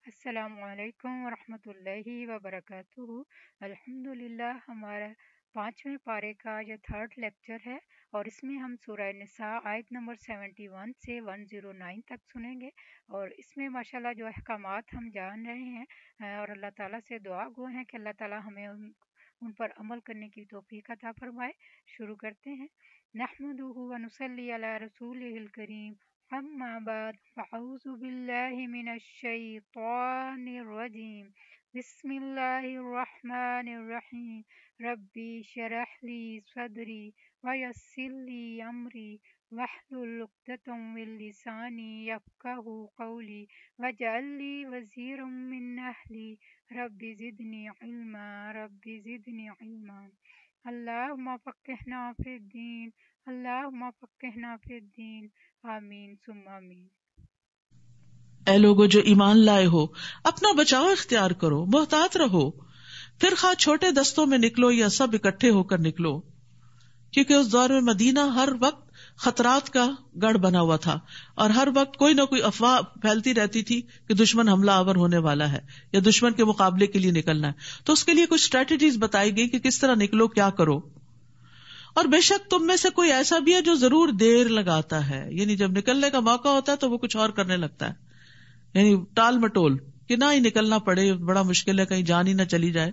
السلام علیکم ورحمۃ اللہ وبرکاتہ۔ الحمدللہ، ہمارا 5ویں پارے کا یہ 3rd لیکچر ہے، اور اس میں ہم سورہ نساء آیت نمبر 71 سے 109 تک سنیں گے، اور اس میں ماشاءاللہ جو احکامات ہم جان رہے ہیں، اور اللہ تعالیٰ سے دعا گو ہیں کہ اللہ تعالیٰ ہمیں ان پر عمل کرنے کی توفیق عطا فرمائے۔ شروع کرتے ہیں۔ نحمدہ ونصلی علی رسولہ الکریم، اما بعد، فاعوذ باللہ من الشیطان الرجیم، بسم اللہ الرحمن الرحیم، ربی شرح لی صدری ویسر لی امری واحلل عقدۃ من لسانی یفقہوا قولی واجعل لی وزیرا من اہلی ربی زدنی علما ربی زدنی علما۔ اللہم فقہنا فی الدین، اللہم فقہنا فی الدین، آمین ثم آمین۔ اے لوگو جو ایمان لائے ہو، اپنا بچاؤ اختیار کرو، محتاط رہو، پھر خواہ چھوٹے دستوں میں نکلو یا سب اکٹھے ہو کر نکلو، کیونکہ اس دور میں مدینہ ہر وقت خطرات کا گڑھ بنا ہوا تھا، اور ہر وقت کوئی نہ کوئی افواہ پھیلتی رہتی تھی کہ دشمن حملہ آور ہونے والا ہے یا دشمن کے مقابلے کے لیے نکلنا ہے۔ تو اس کے لیے کچھ اسٹریٹجیز بتائی گئی کہ کس طرح نکلو، کیا کرو۔ اور بے شک تم میں سے کوئی ایسا بھی ہے جو ضرور دیر لگاتا ہے، یعنی جب نکلنے کا موقع ہوتا ہے تو وہ کچھ اور کرنے لگتا ہے، یعنی ٹال مٹول کہ نہ ہی نکلنا پڑے، بڑا مشکل ہے، کہیں جان ہی نہ چلی جائے۔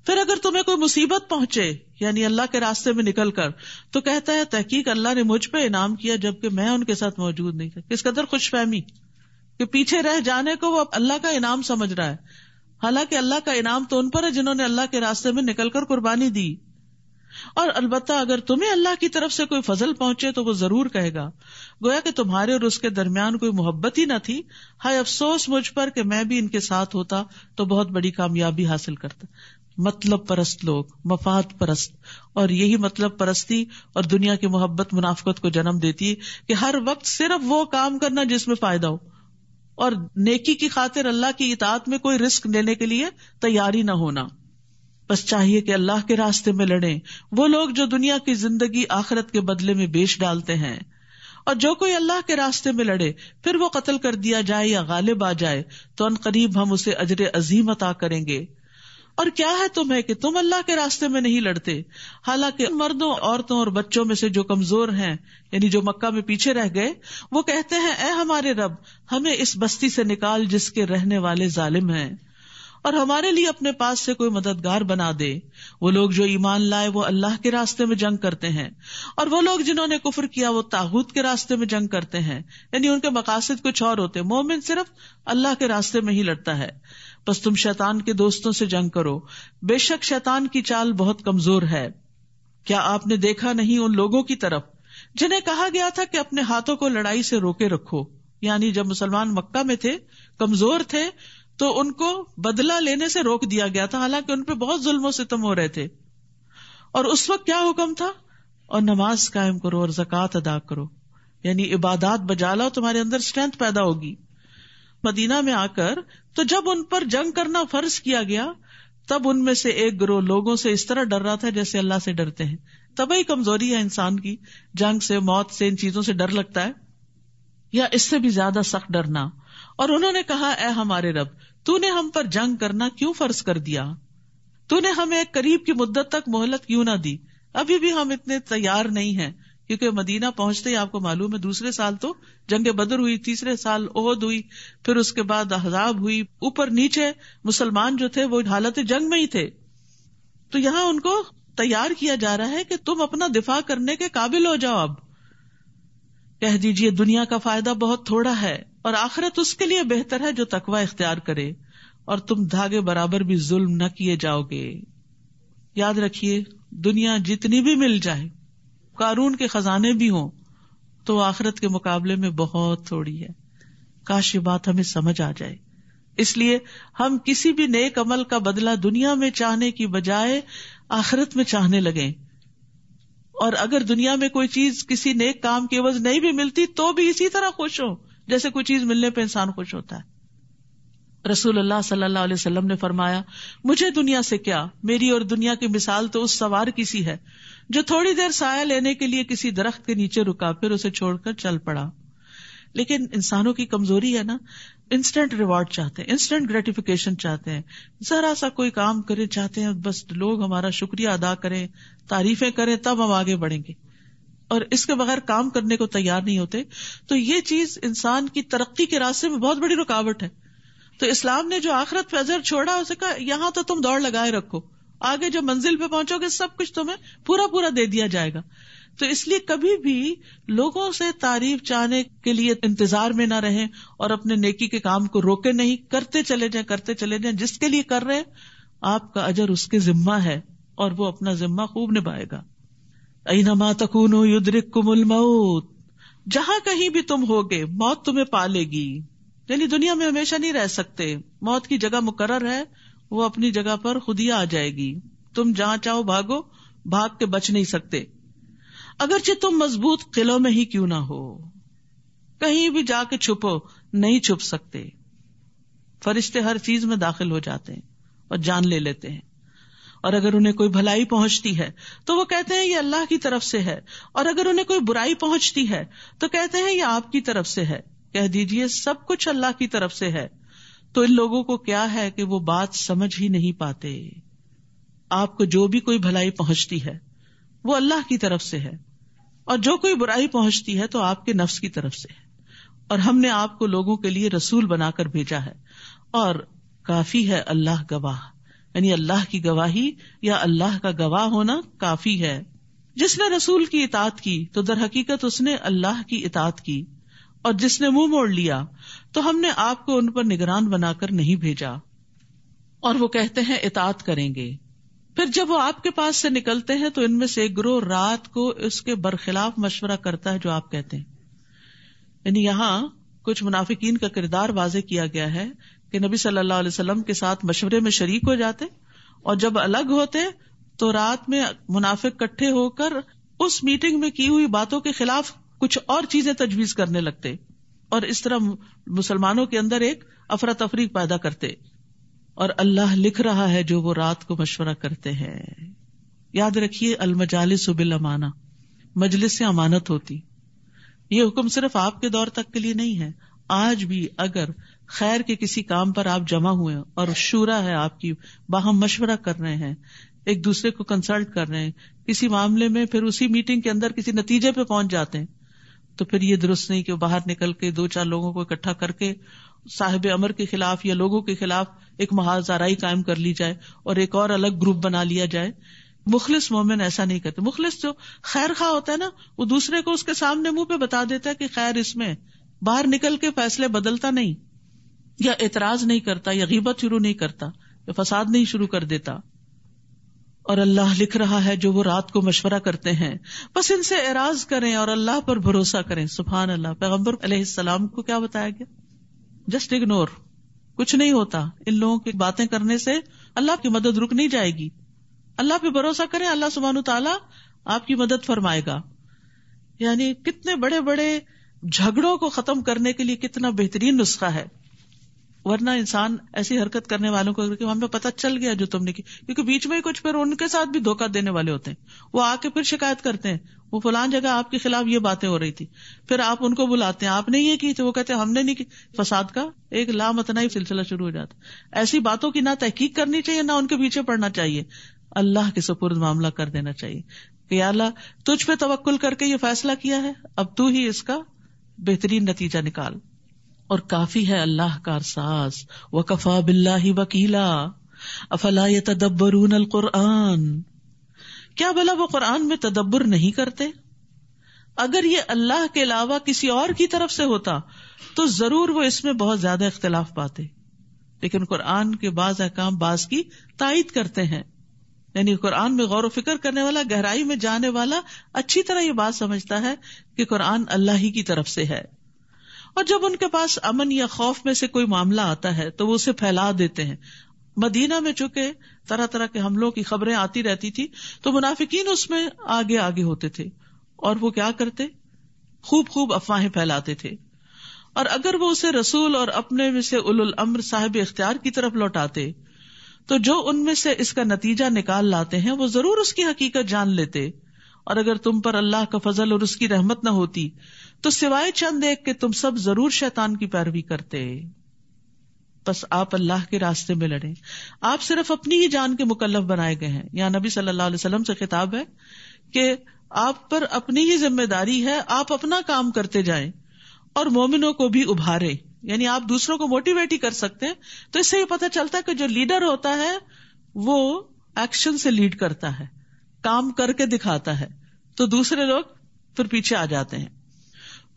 پھر اگر تمہیں کوئی مصیبت پہنچے، یعنی اللہ کے راستے میں نکل کر، تو کہتا ہے تحقیق اللہ نے مجھ پہ انعام کیا جبکہ میں ان کے ساتھ موجود نہیں تھا۔ کس قدر خوش فہمی کہ پیچھے رہ جانے کو وہ اللہ کا انعام سمجھ رہا ہے، حالانکہ اللہ کا انعام تو ان پر ہے جنہوں نے اللہ کے راستے میں نکل کر قربانی دی۔ اور البتہ اگر تمہیں اللہ کی طرف سے کوئی فضل پہنچے تو وہ ضرور کہے گا، گویا کہ تمہارے اور اس کے درمیان کوئی محبت ہی نہ تھی، ہائے افسوس مجھ پر کہ میں بھی ان کے ساتھ ہوتا تو بہت بڑی کامیابی حاصل کرتا۔ مطلب پرست لوگ، مفاد پرست، اور یہی مطلب پرستی اور دنیا کی محبت منافقت کو جنم دیتی ہے کہ ہر وقت صرف وہ کام کرنا جس میں فائدہ ہو، اور نیکی کی خاطر اللہ کی اطاعت میں کوئی رسک لینے کے لیے تیاری نہ ہونا۔ بس چاہیے کہ اللہ کے راستے میں لڑیں وہ لوگ جو دنیا کی زندگی آخرت کے بدلے میں بیچ ڈالتے ہیں، اور جو کوئی اللہ کے راستے میں لڑے پھر وہ قتل کر دیا جائے یا غالب آ جائے تو ان قریب ہم اسے اجر عظیم عطا کریں گے۔ اور کیا ہے تمہیں کہ تم اللہ کے راستے میں نہیں لڑتے، حالانکہ مردوں، عورتوں اور بچوں میں سے جو کمزور ہیں، یعنی جو مکہ میں پیچھے رہ گئے، وہ کہتے ہیں اے ہمارے رب، ہمیں اس بستی سے نکال جس کے رہنے والے ظالم ہیں، اور ہمارے لیے اپنے پاس سے کوئی مددگار بنا دے۔ وہ لوگ جو ایمان لائے وہ اللہ کے راستے میں جنگ کرتے ہیں، اور وہ لوگ جنہوں نے کفر کیا وہ طاغوت کے راستے میں جنگ کرتے ہیں، یعنی ان کے مقاصد کچھ اور ہوتے ہیں۔ مومن صرف اللہ کے راستے میں ہی لڑتا ہے۔ بس تم شیطان کے دوستوں سے جنگ کرو، بے شک شیطان کی چال بہت کمزور ہے۔ کیا آپ نے دیکھا نہیں ان لوگوں کی طرف جنہیں کہا گیا تھا کہ اپنے ہاتھوں کو لڑائی سے روکے رکھو، یعنی جب مسلمان مکہ میں تھے، کمزور تھے، تو ان کو بدلہ لینے سے روک دیا گیا تھا، حالانکہ ان پہ بہت ظلم و ستم ہو رہے تھے۔ اور اس وقت کیا حکم تھا؟ اور نماز قائم کرو اور زکوٰۃ ادا کرو، یعنی عبادات بجا لاؤ، تمہارے اندر اسٹرینتھ پیدا ہوگی۔ مدینہ میں آ کر تو جب ان پر جنگ کرنا فرض کیا گیا تب ان میں سے ایک گروہ لوگوں سے اس طرح ڈر رہا تھا جیسے اللہ سے ڈرتے ہیں۔ طبعی کمزوری ہے انسان کی، جنگ سے، موت سے، ان چیزوں سے ڈر لگتا ہے، یا اس سے بھی زیادہ سخت ڈرنا۔ اور انہوں نے کہا اے ہمارے رب، تو نے ہم پر جنگ کرنا کیوں فرض کر دیا؟ تو نے ہمیں ایک قریب کی مدت تک مہلت کیوں نہ دی؟ ابھی بھی ہم اتنے تیار نہیں ہیں، کیونکہ مدینہ پہنچتے ہی آپ کو معلوم ہے دوسرے سال تو جنگ بدر ہوئی، تیسرے سال احد ہوئی، پھر اس کے بعد احزاب ہوئی، اوپر نیچے مسلمان جو تھے وہ حالت جنگ میں ہی تھے۔ تو یہاں ان کو تیار کیا جا رہا ہے کہ تم اپنا دفاع کرنے کے قابل ہو جاؤ۔ اب کہہ دیجئے دنیا کا فائدہ بہت تھوڑا ہے اور آخرت اس کے لیے بہتر ہے جو تقوی اختیار کرے، اور تم دھاگے برابر بھی ظلم نہ کیے جاؤ گے۔ یاد رکھیے دنیا جتنی بھی مل جائے، قارون کے خزانے بھی ہوں، تو آخرت کے مقابلے میں بہت تھوڑی ہے۔ کاش یہ بات ہمیں سمجھ آ جائے۔ اس لیے ہم کسی بھی نیک عمل کا بدلہ دنیا میں چاہنے کی بجائے آخرت میں چاہنے لگیں، اور اگر دنیا میں کوئی چیز کسی نیک کام کے عوض نہیں بھی ملتی تو بھی اسی طرح خوش ہو جیسے کوئی چیز ملنے پہ انسان خوش ہوتا ہے۔ رسول اللہ صلی اللہ علیہ وسلم نے فرمایا، مجھے دنیا سے کیا، میری اور دنیا کی مثال تو اس سوار کی سی ہے جو تھوڑی دیر سایہ لینے کے لیے کسی درخت کے نیچے رکا، پھر اسے چھوڑ کر چل پڑا۔ لیکن انسانوں کی کمزوری ہے نا، انسٹنٹ ریوارڈ چاہتے ہیں، انسٹنٹ گریٹیفیکیشن چاہتے ہیں، ذرا سا کوئی کام کرے چاہتے ہیں بس لوگ ہمارا شکریہ ادا کریں، تعریفیں کریں، تب ہم آگے بڑھیں گے، اور اس کے بغیر کام کرنے کو تیار نہیں ہوتے. تو یہ چیز انسان کی ترقی کے راستے میں بہت بڑی رکاوٹ ہے. تو اسلام نے جو آخرت پہ اجر چھوڑا، اسے کہا یہاں تو تم دوڑ لگائے رکھو، آگے جب منزل پہ پہنچو گے سب کچھ تمہیں پورا پورا دے دیا جائے گا. تو اس لیے کبھی بھی لوگوں سے تعریف چاہنے کے لیے انتظار میں نہ رہیں اور اپنے نیکی کے کام کو روکے نہیں، کرتے چلے جائیں. جس کے لیے کر رہے آپ کا اجر اس کے ذمہ ہے اور وہ اپنا ذمہ خوب نبھائے گا. اینما تکونوا یدرککم الموت، جہاں کہیں بھی تم ہوگے موت تمہیں پا لے گی. یعنی دنیا میں ہمیشہ نہیں رہ سکتے، موت کی جگہ مقرر ہے، وہ اپنی جگہ پر خود ہی آ جائے گی. تم جہاں چاہو بھاگو، بھاگ کے بچ نہیں سکتے. اگرچہ تم مضبوط قلعوں میں ہی کیوں نہ ہو، کہیں بھی جا کے چھپو، نہیں چھپ سکتے. فرشتے ہر چیز میں داخل ہو جاتے ہیں اور جان لے لیتے ہیں. اور اگر انہیں کوئی بھلائی پہنچتی ہے تو وہ کہتے ہیں یہ اللہ کی طرف سے ہے، اور اگر انہیں کوئی برائی پہنچتی ہے تو کہتے ہیں یہ آپ کی طرف سے ہے. کہہ دیجئے سب کچھ اللہ کی طرف سے ہے. تو ان لوگوں کو کیا ہے کہ وہ بات سمجھ ہی نہیں پاتے. آپ کو جو بھی کوئی بھلائی پہنچتی ہے وہ اللہ کی طرف سے ہے، اور جو کوئی برائی پہنچتی ہے تو آپ کے نفس کی طرف سے ہے. اور ہم نے آپ کو لوگوں کے لیے رسول بنا کر بھیجا ہے، اور کافی ہے اللہ گواہ. یعنی اللہ کی گواہی یا اللہ کا گواہ ہونا کافی ہے. جس نے رسول کی اطاعت کی تو در حقیقت اس نے اللہ کی اطاعت کی، اور جس نے منہ موڑ لیا تو ہم نے آپ کو ان پر نگران بنا کر نہیں بھیجا. اور وہ کہتے ہیں اطاعت کریں گے، پھر جب وہ آپ کے پاس سے نکلتے ہیں تو ان میں سے ایک گروہ رات کو اس کے برخلاف مشورہ کرتا ہے جو آپ کہتے ہیں. یعنی یہاں کچھ منافقین کا کردار واضح کیا گیا ہے کہ نبی صلی اللہ علیہ وسلم کے ساتھ مشورے میں شریک ہو جاتے، اور جب الگ ہوتے تو رات میں منافق کٹھے ہو کر اس میٹنگ میں کی ہوئی باتوں کے خلاف کچھ اور چیزیں تجویز کرنے لگتے، اور اس طرح مسلمانوں کے اندر ایک افراتفری پیدا کرتے. اور اللہ لکھ رہا ہے جو وہ رات کو مشورہ کرتے ہیں. یاد رکھیے المجالس بالامانہ، مجلس سے امانت ہوتی. یہ حکم صرف آپ کے دور تک کے لیے نہیں ہے، آج بھی اگر خیر کے کسی کام پر آپ جمع ہوئے اور شورا ہے آپ کی، باہم مشورہ کر رہے ہیں، ایک دوسرے کو کنسلٹ کر رہے ہیں کسی معاملے میں، پھر اسی میٹنگ کے اندر کسی نتیجے پہ پہنچ جاتے ہیں، تو پھر یہ درست نہیں کہ باہر نکل کے 2-4 لوگوں کو اکٹھا کر کے صاحب امر کے خلاف یا لوگوں کے خلاف ایک محاذ آرائی قائم کر لی جائے اور ایک اور الگ گروپ بنا لیا جائے. مخلص مومن ایسا نہیں کرتے. مخلص جو خیر خواہ ہوتا ہے نا، وہ دوسرے کو اس کے سامنے منہ پہ بتا دیتا ہے کہ خیر اس میں، باہر نکل کے فیصلے بدلتا نہیں، یا اعتراض نہیں کرتا، یا غیبت شروع نہیں کرتا، یا فساد نہیں شروع کر دیتا. اور اللہ لکھ رہا ہے جو وہ رات کو مشورہ کرتے ہیں، بس ان سے اعراض کریں اور اللہ پر بھروسہ کریں. سبحان اللہ. پیغمبر علیہ السلام کو کیا بتایا گیا؟ جسٹ اگنور، کچھ نہیں ہوتا. ان لوگوں کی باتیں کرنے سے اللہ کی مدد رک نہیں جائے گی. اللہ پہ بھروسہ کریں، اللہ سبحانہ تعالیٰ آپ کی مدد فرمائے گا. یعنی کتنے بڑے بڑے جھگڑوں کو ختم کرنے کے لیے کتنا بہترین نسخہ ہے. ورنہ انسان ایسی حرکت کرنے والوں کو کہ ہمیں پتہ چل گیا جو تم نے کی، کیونکہ بیچ میں کچھ پھر ان کے ساتھ بھی دھوکہ دینے والے ہوتے ہیں. وہ آ کے پھر شکایت کرتے ہیں وہ فلان جگہ آپ کے خلاف یہ باتیں ہو رہی تھی، پھر آپ ان کو بلاتے ہیں آپ نے یہ کی تو وہ کہتے ہیں ہم نے نہیں کی. فساد کا ایک لامتناہی سلسلہ شروع ہو جاتا. ایسی باتوں کی نہ تحقیق کرنی چاہیے نہ ان کے پیچھے پڑنا چاہیے. اللہ کے سپرد معاملہ کر دینا چاہیے کہ یا اللہ تجھ پہ توکل کر کے یہ فیصلہ کیا ہے، اب تو ہی اس کا بہترین نتیجہ نکال. اور کافی ہے اللہ کارساز. وَكَفَى بِاللَّهِ وَكِيلًا أَفَلَا يَتَدَبَّرُونَ الْقُرْآنَ، کیا بھلا وہ قرآن میں تدبر نہیں کرتے؟ اگر یہ اللہ کے علاوہ کسی اور کی طرف سے ہوتا تو ضرور وہ اس میں بہت زیادہ اختلاف پاتے، لیکن قرآن کے بعض احکام بعض کی تائید کرتے ہیں. یعنی قرآن میں غور و فکر کرنے والا، گہرائی میں جانے والا اچھی طرح یہ بات سمجھتا ہے کہ قرآن اللہ ہی کی طرف سے ہے. اور جب ان کے پاس امن یا خوف میں سے کوئی معاملہ آتا ہے تو وہ اسے پھیلا دیتے ہیں. مدینہ میں چونکہ طرح طرح کے حملوں کی خبریں آتی رہتی تھی تو منافقین اس میں آگے آگے ہوتے تھے، اور وہ کیا کرتے؟ خوب افواہیں پھیلاتے تھے. اور اگر وہ اسے رسول اور اپنے میں سے اولو الامر صاحب اختیار کی طرف لوٹاتے تو جو ان میں سے اس کا نتیجہ نکال لاتے ہیں وہ ضرور اس کی حقیقت جان لیتے. اور اگر تم پر اللہ کا فضل اور اس کی رحمت نہ ہوتی تو سوائے چند ایک کہ تم سب ضرور شیطان کی پیروی کرتے. بس آپ اللہ کے راستے میں لڑیں. آپ صرف اپنی ہی جان کے مکلف بنائے گئے ہیں. یہاں نبی صلی اللہ علیہ وسلم سے خطاب ہے کہ آپ پر اپنی ہی ذمہ داری ہے, آپ اپنا کام کرتے جائیں اور مومنوں کو بھی ابھارے. یعنی آپ دوسروں کو موٹیویٹ ہی کر سکتے ہیں. تو اس سے یہ پتہ چلتا ہے کہ جو لیڈر ہوتا ہے وہ ایکشن سے لیڈ کرتا ہے, کام کر کے دکھاتا ہے, تو دوسرے لوگ پھر پیچھے آ جاتے ہیں.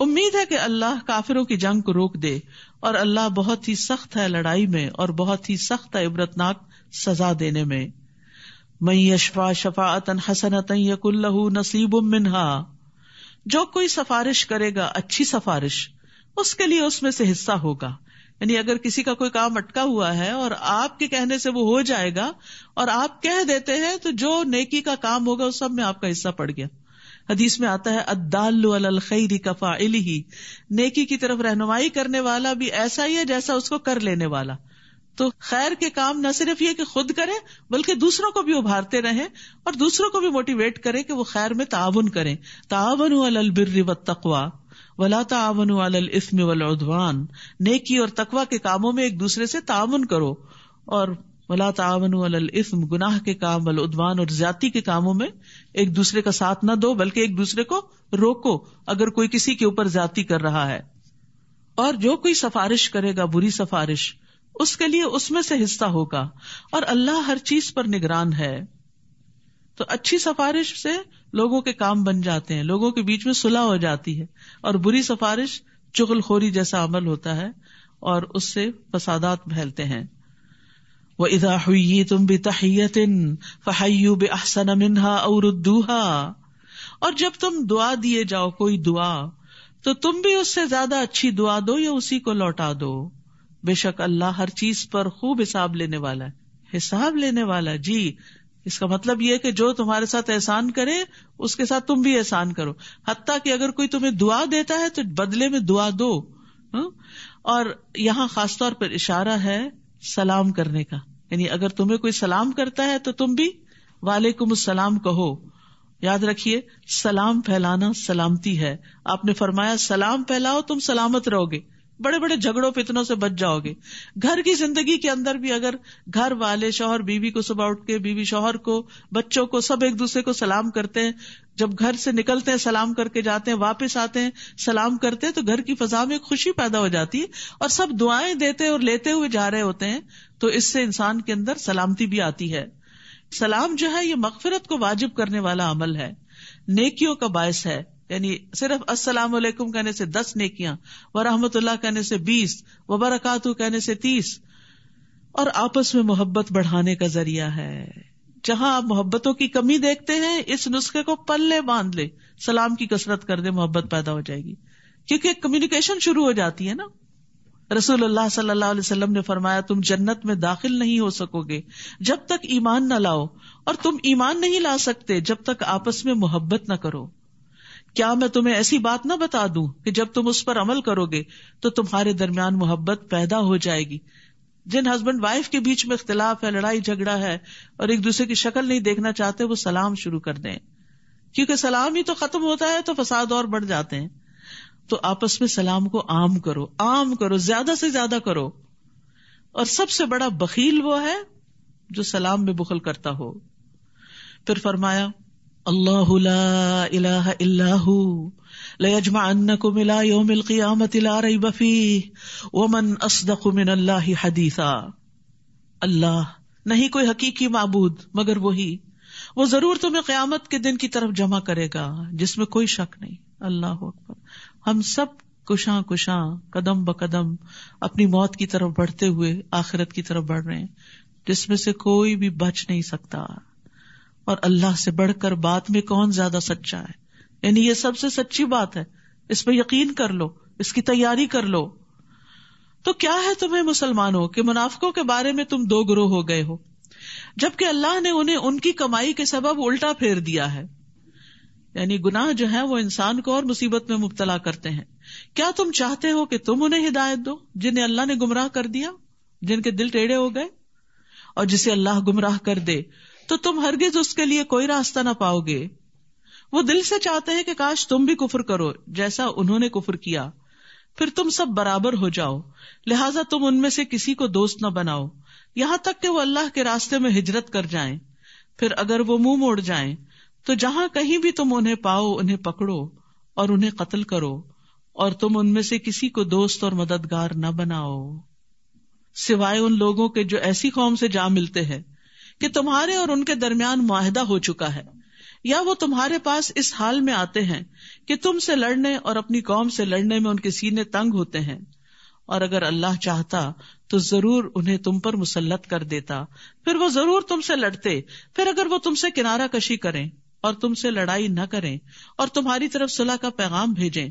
امید ہے کہ اللہ کافروں کی جنگ کو روک دے, اور اللہ بہت ہی سخت ہے لڑائی میں اور بہت ہی سخت ہے عبرتناک سزا دینے میں. من یشفع شفاعۃ حسنۃ یکن لہ نصیب منہا, جو کوئی سفارش کرے گا اچھی سفارش, اس کے لیے اس میں سے حصہ ہوگا. یعنی اگر کسی کا کوئی کام اٹکا ہوا ہے اور آپ کے کہنے سے وہ ہو جائے گا اور آپ کہہ دیتے ہیں, تو جو نیکی کا کام ہوگا اس سب میں آپ کا حصہ پڑ گیا. حدیث میں آتا ہے الدال علی الخیر کفاعلہ, نیکی کی طرف رہنمائی کرنے والا بھی ایسا ہی ہے جیسا اس کو کر لینے والا. تو خیر کے کام نہ صرف یہ کہ خود کریں بلکہ دوسروں کو بھی ابھارتے رہیں اور دوسروں کو بھی موٹیویٹ کریں کہ وہ خیر میں تعاون کریں. تعاونوا علی البر والتقوی ولا تعاونوا علی الاثم والعدوان, نیکی اور تقوی کے کاموں میں ایک دوسرے سے تعاون کرو, اور ولا تعاونوا علی الاثم, گناہ کے کام, والعدوان اور زیادتی کے کاموں میں ایک دوسرے کا ساتھ نہ دو بلکہ ایک دوسرے کو روکو اگر کوئی کسی کے اوپر زیادتی کر رہا ہے. اور جو کوئی سفارش کرے گا بری سفارش, اس کے لیے اس میں سے حصہ ہوگا, اور اللہ ہر چیز پر نگران ہے. تو اچھی سفارش سے لوگوں کے کام بن جاتے ہیں, لوگوں کے بیچ میں صلح ہو جاتی ہے, اور بری سفارش چغل خوری جیسا عمل ہوتا ہے اور اس سے فسادات پھیلتے ہیں. وَإِذَا حُيِّيتُم بِتَحِيَّةٍ فَحَيُّوا بِأَحْسَنَ مِنْهَا أَوْ رُدُّوهَا, اور جب تم دعا دیے جاؤ کوئی دعا, تو تم بھی اس سے زیادہ اچھی دعا دو یا اسی کو لوٹا دو. بے شک اللہ ہر چیز پر خوب حساب لینے والا ہے. حساب لینے والا, جی, اس کا مطلب یہ کہ جو تمہارے ساتھ احسان کرے اس کے ساتھ تم بھی احسان کرو. حتیٰ کہ اگر کوئی تمہیں دعا دیتا ہے تو بدلے میں دعا دو. اور یہاں خاص طور پر اشارہ ہے سلام کرنے کا, یعنی اگر تمہیں کوئی سلام کرتا ہے تو تم بھی وعلیکم السلام کہو. یاد رکھیے سلام پھیلانا سلامتی ہے. آپ نے فرمایا سلام پھیلاؤ تم سلامت رہو گے, بڑے بڑے جھگڑوں فتنوں سے بچ جاؤ گے. گھر کی زندگی کے اندر بھی اگر گھر والے شوہر بیوی کو صبح اٹھ کے, بیوی شوہر کو, بچوں کو, سب ایک دوسرے کو سلام کرتے ہیں, جب گھر سے نکلتے ہیں سلام کر کے جاتے ہیں, واپس آتے ہیں سلام کرتے ہیں, تو گھر کی فضا میں خوشی پیدا ہو جاتی ہے اور سب دعائیں دیتے اور لیتے ہوئے جا رہے ہوتے ہیں. تو اس سے انسان کے اندر سلامتی بھی آتی ہے. سلام جو ہے یہ مغفرت کو واجب کرنے والا عمل ہے, نیکیوں کا باعث ہے. یعنی صرف السلام علیکم کہنے سے 10 نیکیاں, ورحمۃ اللہ کہنے سے 20, وبرکاتہ کہنے سے 30, اور آپس میں محبت بڑھانے کا ذریعہ ہے. جہاں آپ محبتوں کی کمی دیکھتے ہیں اس نسخے کو پلے باندھ لے, سلام کی کثرت کر دے, محبت پیدا ہو جائے گی, کیونکہ کمیونیکیشن شروع ہو جاتی ہے نا. رسول اللہ صلی اللہ علیہ وسلم نے فرمایا تم جنت میں داخل نہیں ہو سکو گے جب تک ایمان نہ لاؤ, اور تم ایمان نہیں لا سکتے جب تک آپس میں محبت نہ کرو. کیا میں تمہیں ایسی بات نہ بتا دوں کہ جب تم اس پر عمل کرو گے تو تمہارے درمیان محبت پیدا ہو جائے گی. جن ہسبینڈ وائف کے بیچ میں اختلاف ہے, لڑائی جھگڑا ہے اور ایک دوسرے کی شکل نہیں دیکھنا چاہتے, وہ سلام شروع کر دیں, کیونکہ سلام ہی تو ختم ہوتا ہے تو فساد اور بڑھ جاتے ہیں. تو آپس میں سلام کو عام کرو, عام کرو, زیادہ سے زیادہ کرو. اور سب سے بڑا بخیل وہ ہے جو سلام میں بخل کرتا ہو. پھر فرمایا اللہ لا الہ الا ہو لیجمعنکم الی یوم القیامۃ لا ریب فیہ ومن اصدق من اللہ حدیثا. اللہ, نہیں کوئی حقیقی معبود مگر وہی, وہ ضرور تمہیں قیامت کے دن کی طرف جمع کرے گا جس میں کوئی شک نہیں. اللہ اکبر. ہم سب کشاں کشاں قدم بقدم اپنی موت کی طرف بڑھتے ہوئے آخرت کی طرف بڑھ رہے ہیں, جس میں سے کوئی بھی بچ نہیں سکتا. اور اللہ سے بڑھ کر بات میں کون زیادہ سچا ہے, یعنی یہ سب سے سچی بات ہے, اس پہ یقین کر لو, اس کی تیاری کر لو. تو کیا ہے تمہیں مسلمانوں کہ منافقوں کے بارے میں تم 2 گروہ ہو گئے ہو, جبکہ اللہ نے انہیں ان کی کمائی کے سبب الٹا پھیر دیا ہے. یعنی گناہ جو ہے وہ انسان کو اور مصیبت میں مبتلا کرتے ہیں. کیا تم چاہتے ہو کہ تم انہیں ہدایت دو جنہیں اللہ نے گمراہ کر دیا, جن کے دل ٹیڑھے ہو گئے؟ اور جسے اللہ گمراہ کر دے تو تم ہرگز اس کے لیے کوئی راستہ نہ پاؤ گے. وہ دل سے چاہتے ہیں کہ کاش تم بھی کفر کرو جیسا انہوں نے کفر کیا، پھر تم سب برابر ہو جاؤ، لہٰذا تم ان میں سے کسی کو دوست نہ بناؤ یہاں تک کہ وہ اللہ کے راستے میں ہجرت کر جائیں، پھر اگر وہ منہ موڑ جائیں تو جہاں کہیں بھی تم انہیں پاؤ انہیں پکڑو اور انہیں قتل کرو، اور تم ان میں سے کسی کو دوست اور مددگار نہ بناؤ سوائے ان لوگوں کے جو ایسی قوم سے جا ملتے ہیں کہ تمہارے اور ان کے درمیان معاہدہ ہو چکا ہے، یا وہ تمہارے پاس اس حال میں آتے ہیں کہ تم سے لڑنے اور اپنی قوم سے لڑنے میں ان کے سینے تنگ ہوتے ہیں، اور اگر اللہ چاہتا تو ضرور انہیں تم پر مسلط کر دیتا، پھر وہ ضرور تم سے لڑتے، پھر اگر وہ تم سے کنارہ کشی کریں اور تم سے لڑائی نہ کریں اور تمہاری طرف صلح کا پیغام بھیجیں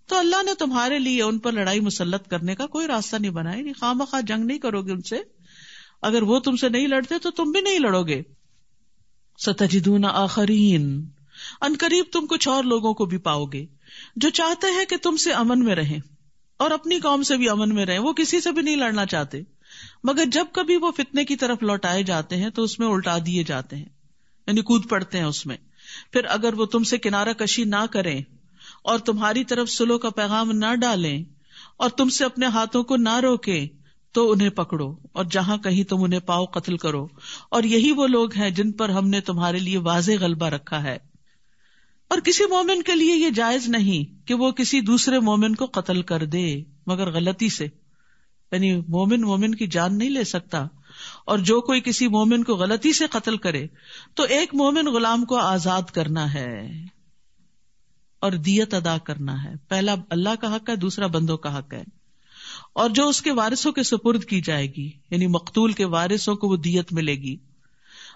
تو اللہ نے تمہارے لیے ان پر لڑائی مسلط کرنے کا کوئی راستہ نہیں بنایا، نہیں خواہ مخواہ جنگ نہیں کرو گے ان سے، اگر وہ تم سے نہیں لڑتے تو تم بھی نہیں لڑو گے۔ ستجدون آخرین، ان قریب تم کچھ اور لوگوں کو بھی پاؤ گے جو چاہتے ہیں کہ تم سے امن میں رہیں اور اپنی قوم سے بھی امن میں رہیں، وہ کسی سے بھی نہیں لڑنا چاہتے، مگر جب کبھی وہ فتنے کی طرف لوٹائے جاتے ہیں تو اس میں الٹا دیے جاتے ہیں، یعنی کود پڑتے ہیں اس میں، پھر اگر وہ تم سے کنارہ کشی نہ کریں اور تمہاری طرف صلح کا پیغام نہ ڈالیں اور تم سے اپنے ہاتھوں کو نہ روکیں تو انہیں پکڑو اور جہاں کہیں تم انہیں پاؤ قتل کرو، اور یہی وہ لوگ ہیں جن پر ہم نے تمہارے لیے واضح غلبہ رکھا ہے۔ اور کسی مومن کے لیے یہ جائز نہیں کہ وہ کسی دوسرے مومن کو قتل کر دے مگر غلطی سے، یعنی مومن کی جان نہیں لے سکتا، اور جو کوئی کسی مومن کو غلطی سے قتل کرے تو ایک مومن غلام کو آزاد کرنا ہے اور دیت ادا کرنا ہے، پہلا اللہ کا حق ہے، دوسرا بندوں کا حق ہے، اور جو اس کے وارثوں کے سپرد کی جائے گی، یعنی مقتول کے وارثوں کو وہ دیت ملے گی،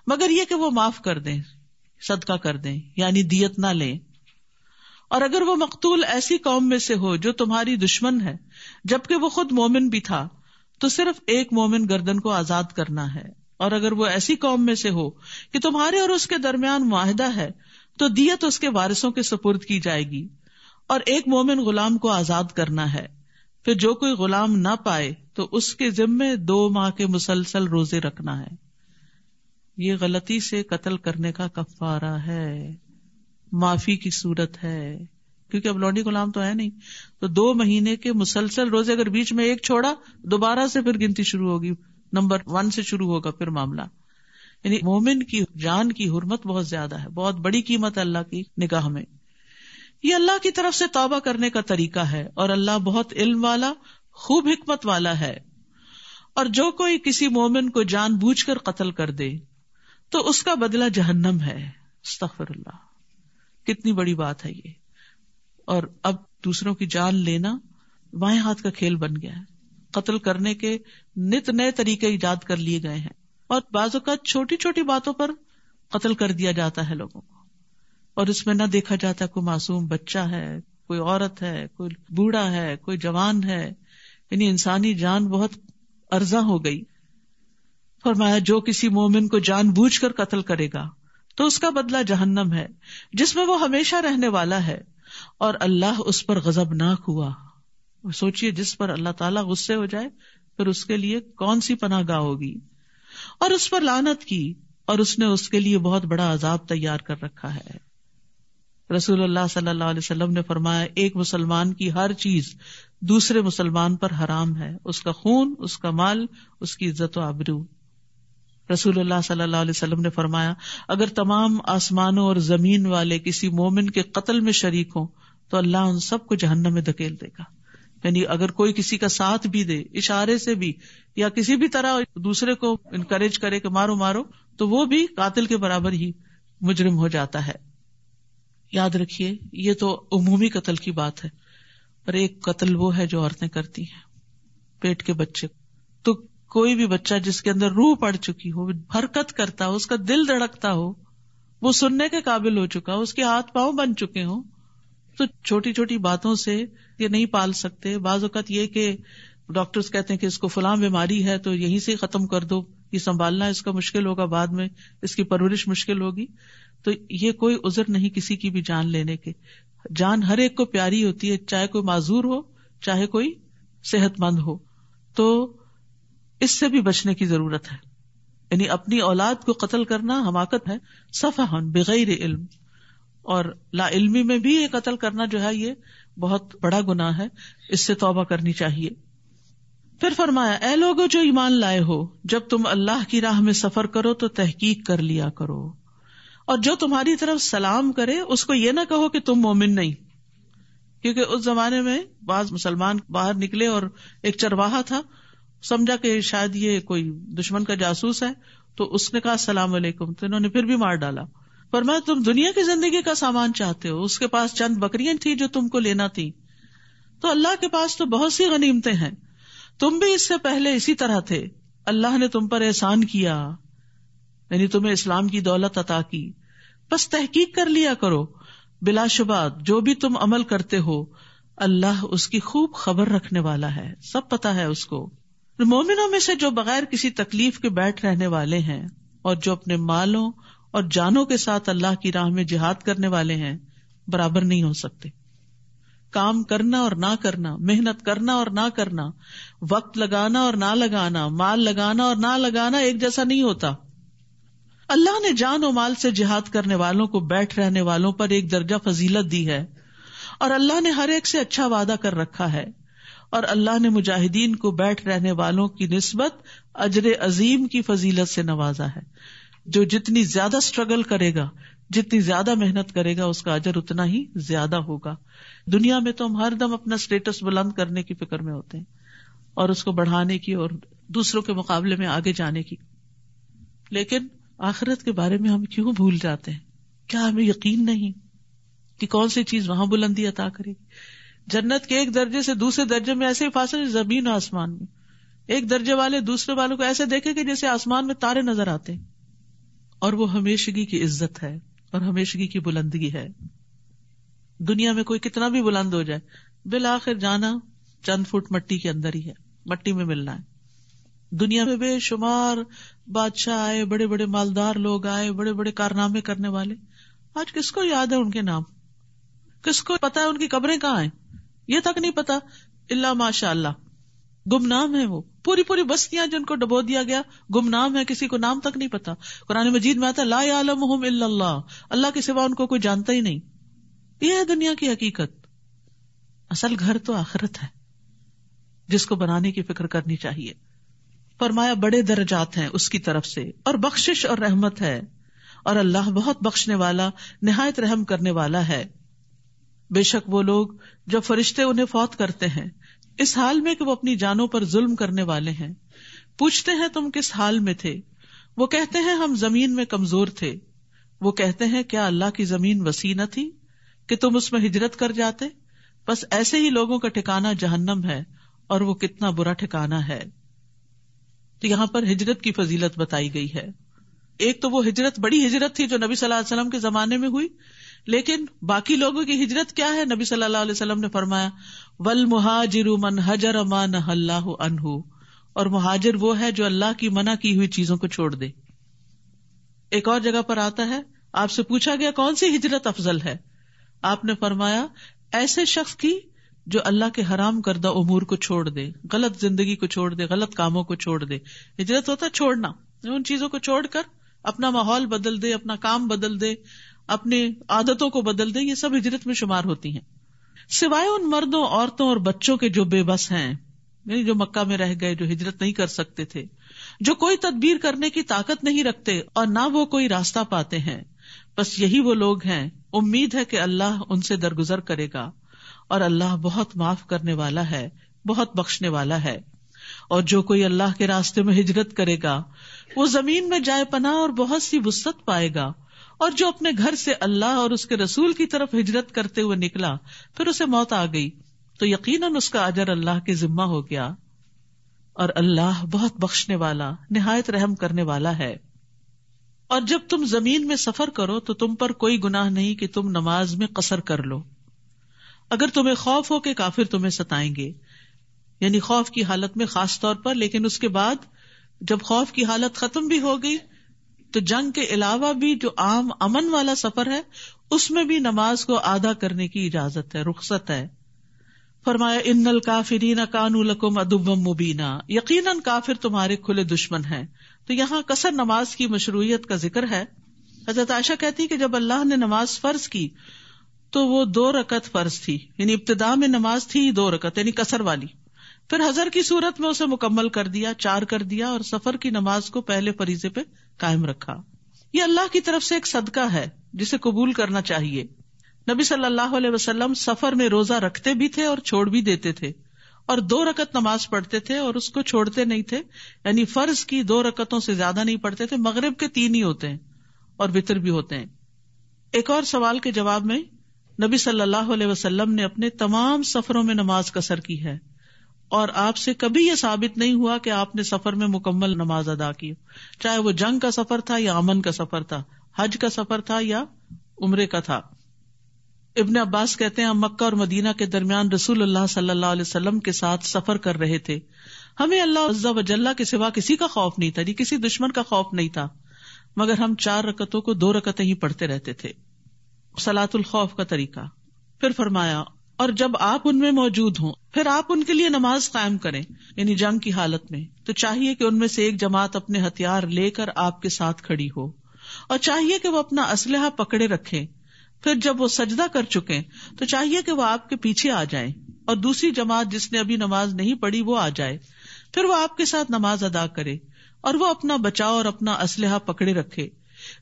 مگر یہ کہ وہ معاف کر دیں، صدقہ کر دیں، یعنی دیت نہ لیں۔ اور اگر وہ مقتول ایسی قوم میں سے ہو جو تمہاری دشمن ہے جبکہ وہ خود مومن بھی تھا تو صرف ایک مومن گردن کو آزاد کرنا ہے، اور اگر وہ ایسی قوم میں سے ہو کہ تمہارے اور اس کے درمیان معاہدہ ہے تو دیت اس کے وارثوں کے سپرد کی جائے گی، اور ایک مومن غلام کو آزاد کرنا ہے، پھر جو کوئی غلام نہ پائے تو اس کے ذمے 2 ماہ کے مسلسل روزے رکھنا ہے، یہ غلطی سے قتل کرنے کا کفارہ ہے، معافی کی صورت ہے، کیونکہ اب لونڈی غلام تو ہے نہیں، تو 2 مہینے کے مسلسل روزے، اگر بیچ میں ایک چھوڑا دوبارہ سے پھر گنتی شروع ہوگی، نمبر 1 سے شروع ہوگا پھر معاملہ، یعنی مومن کی جان کی حرمت بہت زیادہ ہے، بہت بڑی قیمت ہے اللہ کی نگاہ میں۔ یہ اللہ کی طرف سے توبہ کرنے کا طریقہ ہے، اور اللہ بہت علم والا، خوب حکمت والا ہے۔ اور جو کوئی کسی مومن کو جان بوجھ کر قتل کر دے تو اس کا بدلہ جہنم ہے۔ استغفر اللہ، کتنی بڑی بات ہے یہ۔ اور اب دوسروں کی جان لینا بائیں ہاتھ کا کھیل بن گیا ہے، قتل کرنے کے نت نئے طریقے ایجاد کر لیے گئے ہیں، اور بعض اوقات چھوٹی چھوٹی باتوں پر قتل کر دیا جاتا ہے لوگوں کو، اور اس میں نہ دیکھا جاتا کوئی معصوم بچہ ہے، کوئی عورت ہے، کوئی بوڑھا ہے، کوئی جوان ہے، یعنی انسانی جان بہت ارزاں ہو گئی۔ فرمایا جو کسی مومن کو جان بوجھ کر قتل کرے گا تو اس کا بدلہ جہنم ہے جس میں وہ ہمیشہ رہنے والا ہے، اور اللہ اس پر غضبناک ہوا۔ سوچئے جس پر اللہ تعالیٰ غصے ہو جائے پھر اس کے لیے کون سی پناہ گاہ ہوگی، اور اس پر لعنت کی، اور اس نے اس کے لیے بہت بڑا عذاب تیار کر رکھا ہے۔ رسول اللہ صلی اللہ علیہ وسلم نے فرمایا ایک مسلمان کی ہر چیز دوسرے مسلمان پر حرام ہے، اس کا خون، اس کا مال، اس کی عزت و آبرو۔ رسول اللہ صلی اللہ علیہ وسلم نے فرمایا اگر تمام آسمانوں اور زمین والے کسی مومن کے قتل میں شریک ہوں تو اللہ ان سب کو جہنم میں دھکیل دے گا، یعنی اگر کوئی کسی کا ساتھ بھی دے، اشارے سے بھی، یا کسی بھی طرح دوسرے کو انکریج کرے کہ مارو مارو، تو وہ بھی قاتل کے برابر ہی مجرم ہو جاتا ہے۔ یاد رکھیے یہ تو عمومی قتل کی بات ہے، اور ایک قتل وہ ہے جو عورتیں کرتی ہیں، پیٹ کے بچے۔ تو کوئی بھی بچہ جس کے اندر روح پڑ چکی ہو، حرکت کرتا ہو، اس کا دل دھڑکتا ہو، وہ سننے کے قابل ہو چکا ہو، اس کے ہاتھ پاؤں بن چکے ہوں، تو چھوٹی چھوٹی باتوں سے یہ نہیں پال سکتے۔ بعض اوقات یہ کہ ڈاکٹرز کہتے ہیں کہ اس کو فلاں بیماری ہے تو یہیں سے ختم کر دو، یہ سنبھالنا اس کا مشکل ہوگا، بعد میں اس کی پرورش مشکل ہوگی، تو یہ کوئی عذر نہیں کسی کی بھی جان لینے کے۔ جان ہر ایک کو پیاری ہوتی ہے، چاہے کوئی معذور ہو چاہے کوئی صحت مند ہو، تو اس سے بھی بچنے کی ضرورت ہے۔ یعنی اپنی اولاد کو قتل کرنا حماقت ہے، سفہن بغیر علم، اور لا علمی میں بھی یہ قتل کرنا جو ہے یہ بہت بڑا گناہ ہے، اس سے توبہ کرنی چاہیے. پھر فرمایا اے لوگو جو ایمان لائے ہو، جب تم اللہ کی راہ میں سفر کرو تو تحقیق کر لیا کرو، اور جو تمہاری طرف سلام کرے اس کو یہ نہ کہو کہ تم مومن نہیں، کیونکہ اس زمانے میں بعض مسلمان باہر نکلے اور ایک چرواہا تھا، سمجھا کہ شاید یہ کوئی دشمن کا جاسوس ہے، تو اس نے کہا السلام علیکم، تو انہوں نے پھر بھی مار ڈالا. فرمایا تم دنیا کی زندگی کا سامان چاہتے ہو، اس کے پاس چند بکریاں تھی جو تم کو لینا تھی، تو اللہ کے پاس تو بہت سی غنیمتیں ہیں، تم بھی اس سے پہلے اسی طرح تھے، اللہ نے تم پر احسان کیا، یعنی تمہیں اسلام کی دولت عطا کی، بس تحقیق کر لیا کرو، بلا شبہ جو بھی تم عمل کرتے ہو اللہ اس کی خوب خبر رکھنے والا ہے، سب پتا ہے اس کو. مومنوں میں سے جو بغیر کسی تکلیف کے بیٹھ رہنے والے ہیں اور جو اپنے مالوں اور جانوں کے ساتھ اللہ کی راہ میں جہاد کرنے والے ہیں برابر نہیں ہو سکتے. کام کرنا اور نہ کرنا، محنت کرنا اور نہ کرنا، وقت لگانا اور نہ لگانا، مال لگانا اور نہ لگانا ایک جیسا نہیں ہوتا. اللہ نے جان و مال سے جہاد کرنے والوں کو بیٹھ رہنے والوں پر ایک درجہ فضیلت دی ہے، اور اللہ نے ہر ایک سے اچھا وعدہ کر رکھا ہے، اور اللہ نے مجاہدین کو بیٹھ رہنے والوں کی نسبت اجر عظیم کی فضیلت سے نوازا ہے. جو جتنی زیادہ اسٹرگل کرے گا، جتنی زیادہ محنت کرے گا، اس کا اجر اتنا ہی زیادہ ہوگا. دنیا میں تو ہم ہر دم اپنا اسٹیٹس بلند کرنے کی فکر میں ہوتے ہیں اور اس کو بڑھانے کی اور دوسروں کے مقابلے میں آگے جانے کی، لیکن آخرت کے بارے میں ہم کیوں بھول جاتے ہیں؟ کیا ہمیں یقین نہیں کہ کون سی چیز وہاں بلندی عطا کرے گی؟ جنت کے ایک درجے سے دوسرے درجے میں ایسے ہی فاصلے زمین و آسمان میں. ایک درجے والے دوسرے والوں کو ایسے دیکھیں کہ جیسے آسمان میں تارے نظر آتے ہیں، اور وہ ہمیشگی کی عزت ہے اور ہمیشگی کی بلندگی ہے. دنیا میں کوئی کتنا بھی بلند ہو جائے، بالآخر جانا چند فٹ مٹی کے اندر ہی ہے، مٹی میں ملنا ہے. دنیا میں بے شمار بادشاہ آئے، بڑے بڑے مالدار لوگ آئے، بڑے بڑے کارنامے کرنے والے، آج کس کو یاد ہے ان کے نام؟ کس کو پتا ہے ان کی قبریں کہاں ہیں؟ یہ تک نہیں پتا، الا ماشاء اللہ. گمنام ہے وہ پوری پوری بستیاں جن کو ڈبو دیا گیا، گمنام ہے، کسی کو نام تک نہیں پتا. قرآن مجید میں آتا لا یعلمہم الا اللہ، اللہ کے سوا ان کو کوئی جانتا ہی نہیں. یہ ہے دنیا کی حقیقت. اصل گھر تو آخرت ہے جس کو بنانے کی فکر کرنی چاہیے. فرمایا بڑے درجات ہیں اس کی طرف سے، اور بخشش اور رحمت ہے، اور اللہ بہت بخشنے والا نہایت رحم کرنے والا ہے. بے شک وہ لوگ جب فرشتے انہیں فوت کرتے ہیں اس حال میں کہ وہ اپنی جانوں پر ظلم کرنے والے ہیں، پوچھتے ہیں تم کس حال میں تھے؟ وہ کہتے ہیں ہم زمین میں کمزور تھے. وہ کہتے ہیں کیا اللہ کی زمین وسیع نہ تھی کہ تم اس میں ہجرت کر جاتے؟ بس ایسے ہی لوگوں کا ٹھکانہ جہنم ہے، اور وہ کتنا برا ٹھکانہ ہے. تو یہاں پر ہجرت کی فضیلت بتائی گئی ہے. ایک تو وہ ہجرت بڑی ہجرت تھی جو نبی صلی اللہ علیہ وسلم کے زمانے میں ہوئی، لیکن باقی لوگوں کی ہجرت کیا ہے؟ نبی صلی اللہ علیہ وسلم نے فرمایا والمہاجر من ہجر ما نہی اللہ عنہ، اور مہاجر وہ ہے جو اللہ کی منع کی ہوئی چیزوں کو چھوڑ دے. ایک اور جگہ پر آتا ہے، آپ سے پوچھا گیا کون سی ہجرت افضل ہے؟ آپ نے فرمایا ایسے شخص کی جو اللہ کے حرام کردہ امور کو چھوڑ دے، غلط زندگی کو چھوڑ دے، غلط کاموں کو چھوڑ دے. ہجرت ہوتا ہے چھوڑنا، ان چیزوں کو چھوڑ کر اپنا ماحول بدل دے، اپنا کام بدل دے، اپنی عادتوں کو بدل دے. یہ سب ہجرت میں شمار ہوتی ہیں، سوائے ان مردوں، عورتوں اور بچوں کے جو بے بس ہیں، یعنی جو مکہ میں رہ گئے، جو ہجرت نہیں کر سکتے تھے، جو کوئی تدبیر کرنے کی طاقت نہیں رکھتے اور نہ وہ کوئی راستہ پاتے ہیں. بس یہی وہ لوگ ہیں، امید ہے کہ اللہ ان سے درگزر کرے گا، اور اللہ بہت معاف کرنے والا ہے، بہت بخشنے والا ہے. اور جو کوئی اللہ کے راستے میں ہجرت کرے گا وہ زمین میں جائے پناہ اور بہت سی وسعت پائے گا. اور جو اپنے گھر سے اللہ اور اس کے رسول کی طرف ہجرت کرتے ہوئے نکلا پھر اسے موت آ گئی تو یقیناً اس کا اجر اللہ کے ذمہ ہو گیا، اور اللہ بہت بخشنے والا نہایت رحم کرنے والا ہے. اور جب تم زمین میں سفر کرو تو تم پر کوئی گناہ نہیں کہ تم نماز میں قصر کر لو، اگر تمہیں خوف ہو کہ کافر تمہیں ستائیں گے، یعنی خوف کی حالت میں خاص طور پر. لیکن اس کے بعد جب خوف کی حالت ختم بھی ہو گئی تو جنگ کے علاوہ بھی جو عام امن والا سفر ہے اس میں بھی نماز کو آدھا کرنے کی اجازت ہے، رخصت ہے. فرمایا ان الکافرین کانوا لکم عدوا مبینا، یقیناً کافر تمہارے کھلے دشمن ہیں. تو یہاں قصر نماز کی مشروعیت کا ذکر ہے. حضرت عائشہ کہتی کہ جب اللہ نے نماز فرض کی تو وہ 2 رکعت فرض تھی، یعنی ابتدا میں نماز تھی 2 رکعت یعنی قصر والی، پھر حضر کی صورت میں اسے مکمل کر دیا، 4 کر دیا، اور سفر کی نماز کو پہلے فریضے پہ قائم رکھا۔ یہ اللہ کی طرف سے ایک صدقہ ہے جسے قبول کرنا چاہیے۔ نبی صلی اللہ علیہ وسلم سفر میں روزہ رکھتے بھی تھے اور چھوڑ بھی دیتے تھے، اور 2 رکعت نماز پڑھتے تھے اور اس کو چھوڑتے نہیں تھے، یعنی فرض کی 2 رکعتوں سے زیادہ نہیں پڑھتے تھے، مغرب کے 3 ہی ہوتے ہیں اور وتر بھی ہوتے ہیں۔ ایک اور سوال کے جواب میں نبی صلی اللہ علیہ وسلم نے اپنے تمام سفروں میں نماز قصر کی ہے، اور آپ سے کبھی یہ ثابت نہیں ہوا کہ آپ نے سفر میں مکمل نماز ادا کی، چاہے وہ جنگ کا سفر تھا یا امن کا سفر تھا، حج کا سفر تھا یا عمرے کا تھا۔ ابن عباس کہتے ہیں ہم مکہ اور مدینہ کے درمیان رسول اللہ صلی اللہ علیہ وسلم کے ساتھ سفر کر رہے تھے، ہمیں اللہ عز و جل کے سوا کسی کا خوف نہیں تھا، کسی دشمن کا خوف نہیں تھا، مگر ہم 4 رکعتوں کو 2 رکعتیں ہی پڑھتے رہتے تھے۔ صلاۃ الخوف کا طریقہ۔ پھر فرمایا اور جب آپ ان میں موجود ہوں پھر آپ ان کے لیے نماز قائم کریں، یعنی جنگ کی حالت میں، تو چاہیے کہ ان میں سے ایک جماعت اپنے ہتھیار لے کر آپ کے ساتھ کھڑی ہو، اور چاہیے کہ وہ اپنا اسلحہ پکڑے رکھیں، پھر جب وہ سجدہ کر چکیں تو چاہیے کہ وہ آپ کے پیچھے آ جائیں، اور دوسری جماعت جس نے ابھی نماز نہیں پڑھی وہ آ جائے، پھر وہ آپ کے ساتھ نماز ادا کرے، اور وہ اپنا بچاؤ اور اپنا اسلحہ پکڑے رکھے۔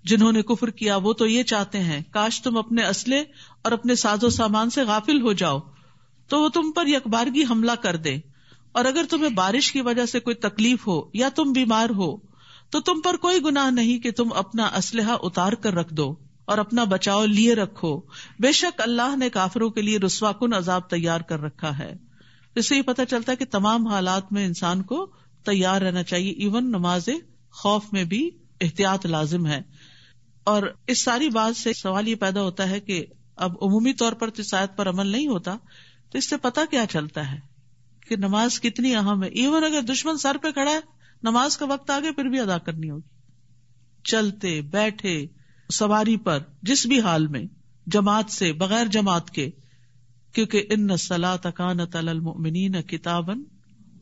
جنہوں نے کفر کیا وہ تو یہ چاہتے ہیں کاش تم اپنے اسلحے اور اپنے ساز و سامان سے غافل ہو جاؤ تو وہ تم پر یکبارگی حملہ کر دے، اور اگر تمہیں بارش کی وجہ سے کوئی تکلیف ہو یا تم بیمار ہو تو تم پر کوئی گناہ نہیں کہ تم اپنا اسلحہ اتار کر رکھ دو اور اپنا بچاؤ لیے رکھو، بے شک اللہ نے کافروں کے لیے رسوا کن عذاب تیار کر رکھا ہے۔ اس سے یہ پتہ چلتا ہے کہ تمام حالات میں انسان کو تیار رہنا چاہیے، ایون نماز خوف میں بھی احتیاط لازم ہے۔ اور اس ساری بات سے سوال یہ پیدا ہوتا ہے کہ اب عمومی طور پر اس آیت پر عمل نہیں ہوتا تو اس سے پتہ کیا چلتا ہے کہ نماز کتنی اہم ہے۔ ایون اگر دشمن سر پہ کھڑا ہے، نماز کا وقت آگے پھر بھی ادا کرنی ہوگی، چلتے بیٹھے سواری پر، جس بھی حال میں، جماعت سے بغیر جماعت کے، کیونکہ ان الصلاۃ کانت علی المؤمنین کتابا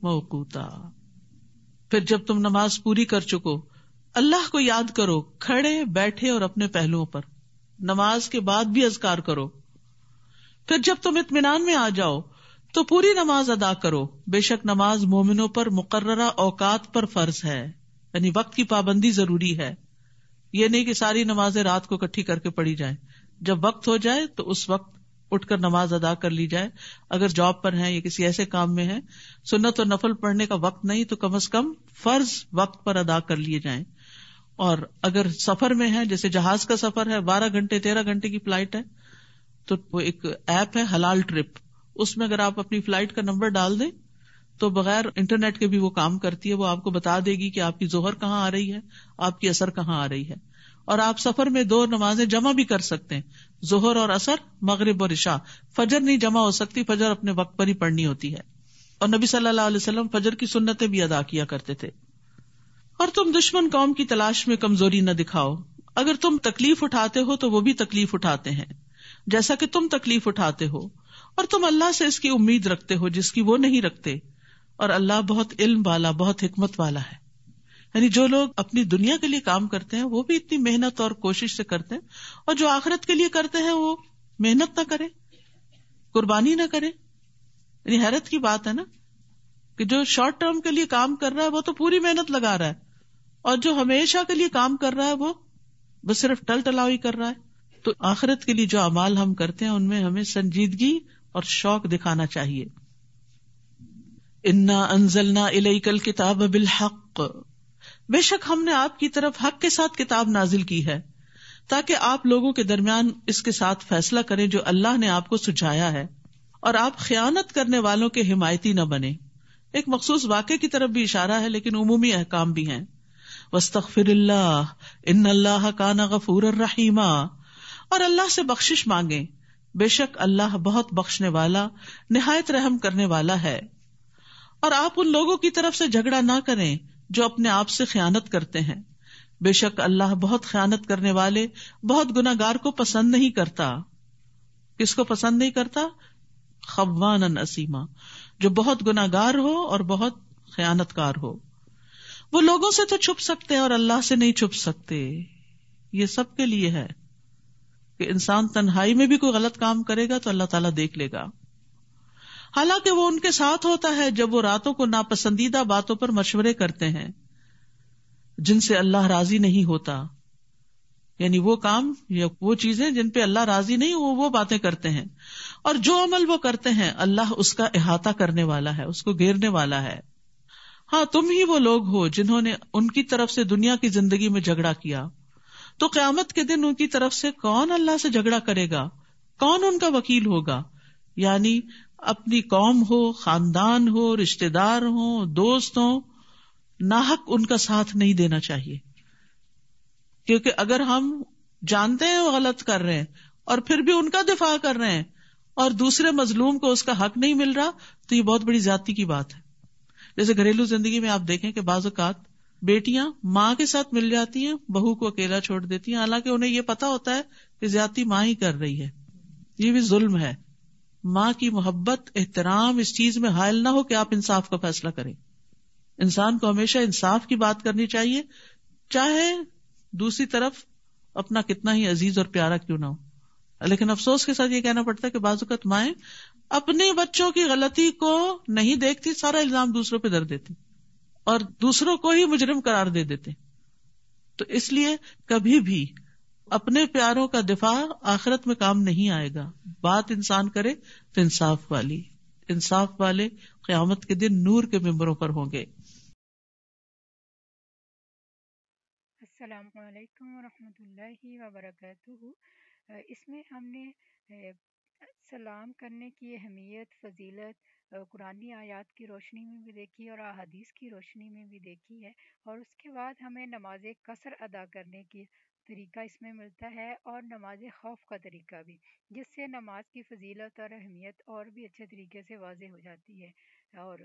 موقوتا۔ پھر جب تم نماز پوری کر چکو اللہ کو یاد کرو، کھڑے بیٹھے اور اپنے پہلوؤں پر، نماز کے بعد بھی اذکار کرو۔ پھر جب تم اطمینان میں آ جاؤ تو پوری نماز ادا کرو، بے شک نماز مومنوں پر مقررہ اوقات پر فرض ہے، یعنی وقت کی پابندی ضروری ہے۔ یہ نہیں کہ ساری نمازیں رات کو اکٹھی کر کے پڑھی جائیں، جب وقت ہو جائے تو اس وقت اٹھ کر نماز ادا کر لی جائے۔ اگر جاب پر ہیں یا کسی ایسے کام میں ہیں، سنت اور نفل پڑھنے کا وقت نہیں تو کم از کم فرض وقت پر ادا کر لیے جائیں۔ اور اگر سفر میں ہے، جیسے جہاز کا سفر ہے، 12 گھنٹے 13 گھنٹے کی فلائٹ ہے، تو وہ ایک ایپ ہے حلال ٹرپ، اس میں اگر آپ اپنی فلائٹ کا نمبر ڈال دیں تو بغیر انٹرنیٹ کے بھی وہ کام کرتی ہے، وہ آپ کو بتا دے گی کہ آپ کی ظہر کہاں آ رہی ہے، آپ کی عصر کہاں آ رہی ہے، اور آپ سفر میں 2 نمازیں جمع بھی کر سکتے ہیں، ظہر اور عصر، مغرب اور عشاء۔ فجر نہیں جمع ہو سکتی، فجر اپنے وقت پر ہی پڑھنی ہوتی ہے، اور نبی صلی اللہ علیہ وسلم فجر کی سنتیں بھی ادا کیا کرتے تھے۔ اور تم دشمن قوم کی تلاش میں کمزوری نہ دکھاؤ، اگر تم تکلیف اٹھاتے ہو تو وہ بھی تکلیف اٹھاتے ہیں جیسا کہ تم تکلیف اٹھاتے ہو، اور تم اللہ سے اس کی امید رکھتے ہو جس کی وہ نہیں رکھتے، اور اللہ بہت علم والا، بہت حکمت والا ہے۔ یعنی جو لوگ اپنی دنیا کے لیے کام کرتے ہیں وہ بھی اتنی محنت اور کوشش سے کرتے ہیں، اور جو آخرت کے لیے کرتے ہیں وہ محنت نہ کرے، قربانی نہ کرے۔ یعنی حیرت کی بات ہے نا کہ جو شارٹ ٹرم کے لیے کام کر رہا ہے وہ تو پوری محنت لگا رہا ہے، اور جو ہمیشہ کے لیے کام کر رہا ہے وہ بس صرف ٹل ٹلاوی کر رہا ہے۔ تو آخرت کے لیے جو اعمال ہم کرتے ہیں ان میں ہمیں سنجیدگی اور شوق دکھانا چاہیے۔ انا انزلنا الیک الکتاب بالحق، بے شک ہم نے آپ کی طرف حق کے ساتھ کتاب نازل کی ہے تاکہ آپ لوگوں کے درمیان اس کے ساتھ فیصلہ کریں جو اللہ نے آپ کو سجھایا ہے، اور آپ خیانت کرنے والوں کے حمایتی نہ بنے۔ ایک مخصوص واقعے کی طرف بھی اشارہ ہے لیکن عمومی احکام بھی ہیں۔ واستغفر اللہ ان اللہ کان غفورا رحیما، اور اللہ سے بخشش مانگیں، بے شک اللہ بہت بخشنے والا، نہایت رحم کرنے والا ہے۔ اور آپ ان لوگوں کی طرف سے جھگڑا نہ کریں جو اپنے آپ سے خیانت کرتے ہیں، بے شک اللہ بہت خیانت کرنے والے، بہت گناہگار کو پسند نہیں کرتا۔ کس کو پسند نہیں کرتا؟ خوانا اثیما، جو بہت گناہگار ہو اور بہت خیانت کار ہو۔ وہ لوگوں سے تو چھپ سکتے ہیں اور اللہ سے نہیں چھپ سکتے، یہ سب کے لیے ہے کہ انسان تنہائی میں بھی کوئی غلط کام کرے گا تو اللہ تعالیٰ دیکھ لے گا. حالانکہ وہ ان کے ساتھ ہوتا ہے جب وہ راتوں کو ناپسندیدہ باتوں پر مشورے کرتے ہیں جن سے اللہ راضی نہیں ہوتا، یعنی وہ کام یا وہ چیزیں جن پہ اللہ راضی نہیں وہ باتیں کرتے ہیں، اور جو عمل وہ کرتے ہیں اللہ اس کا احاطہ کرنے والا ہے، اس کو گھیرنے والا ہے. ہاں تم ہی وہ لوگ ہو جنہوں نے ان کی طرف سے دنیا کی زندگی میں جھگڑا کیا، تو قیامت کے دن ان کی طرف سے کون اللہ سے جھگڑا کرے گا، کون ان کا وکیل ہوگا؟ یعنی اپنی قوم ہو، خاندان ہو، رشتہ دار ہو، دوست ہو، ناحق ان کا ساتھ نہیں دینا چاہیے. کیونکہ اگر ہم جانتے ہیں وہ غلط کر رہے ہیں اور پھر بھی ان کا دفاع کر رہے ہیں اور دوسرے مظلوم کو اس کا حق نہیں مل رہا تو یہ بہت بڑی زیادتی کی بات ہے. جیسے گھریلو زندگی میں آپ دیکھیں کہ بعض اوقات بیٹیاں ماں کے ساتھ مل جاتی ہیں، بہو کو اکیلا چھوڑ دیتی ہیں، حالانکہ انہیں یہ پتا ہوتا ہے کہ زیادتی ماں ہی کر رہی ہے. یہ بھی ظلم ہے. ماں کی محبت، احترام اس چیز میں حائل نہ ہو کہ آپ انصاف کا فیصلہ کریں. انسان کو ہمیشہ انصاف کی بات کرنی چاہیے، چاہے دوسری طرف اپنا کتنا ہی عزیز اور پیارا کیوں نہ ہو. لیکن افسوس کے ساتھ یہ کہنا پڑتا ہے کہ بعض اوقات مائیں اپنے بچوں کی غلطی کو نہیں دیکھتی، سارا الزام دوسروں پہ دھر دیتی اور دوسروں کو ہی مجرم قرار دے دیتے. تو اس لیے کبھی بھی اپنے پیاروں کا دفاع آخرت میں کام نہیں آئے گا. بات انسان کرے تو انصاف والی، انصاف والے قیامت کے دن نور کے ممبروں پر ہوں گے. السلام علیکم ورحمۃ اللہ وبرکاتہ. اس میں ہم نے سلام کرنے کی اہمیت، فضیلت قرآنی آیات کی روشنی میں بھی دیکھی اور احادیث کی روشنی میں بھی دیکھی ہے، اور اس کے بعد ہمیں نماز قصر ادا کرنے کی طریقہ اس میں ملتا ہے اور نماز خوف کا طریقہ بھی، جس سے نماز کی فضیلت اور اہمیت اور بھی اچھے طریقے سے واضح ہو جاتی ہے. اور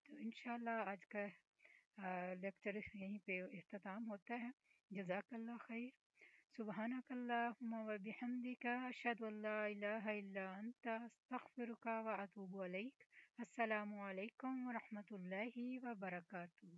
تو انشاءاللہ آج کا لیکچر یہیں پہ اختتام ہوتا ہے. جزاک اللہ خیر. سبحانک اللہم و بحمدک، اشہد ان لا الہ الا انت، استغفرک و اتوب الیک. السلام علیکم ورحمۃ اللہ وبرکاتہ.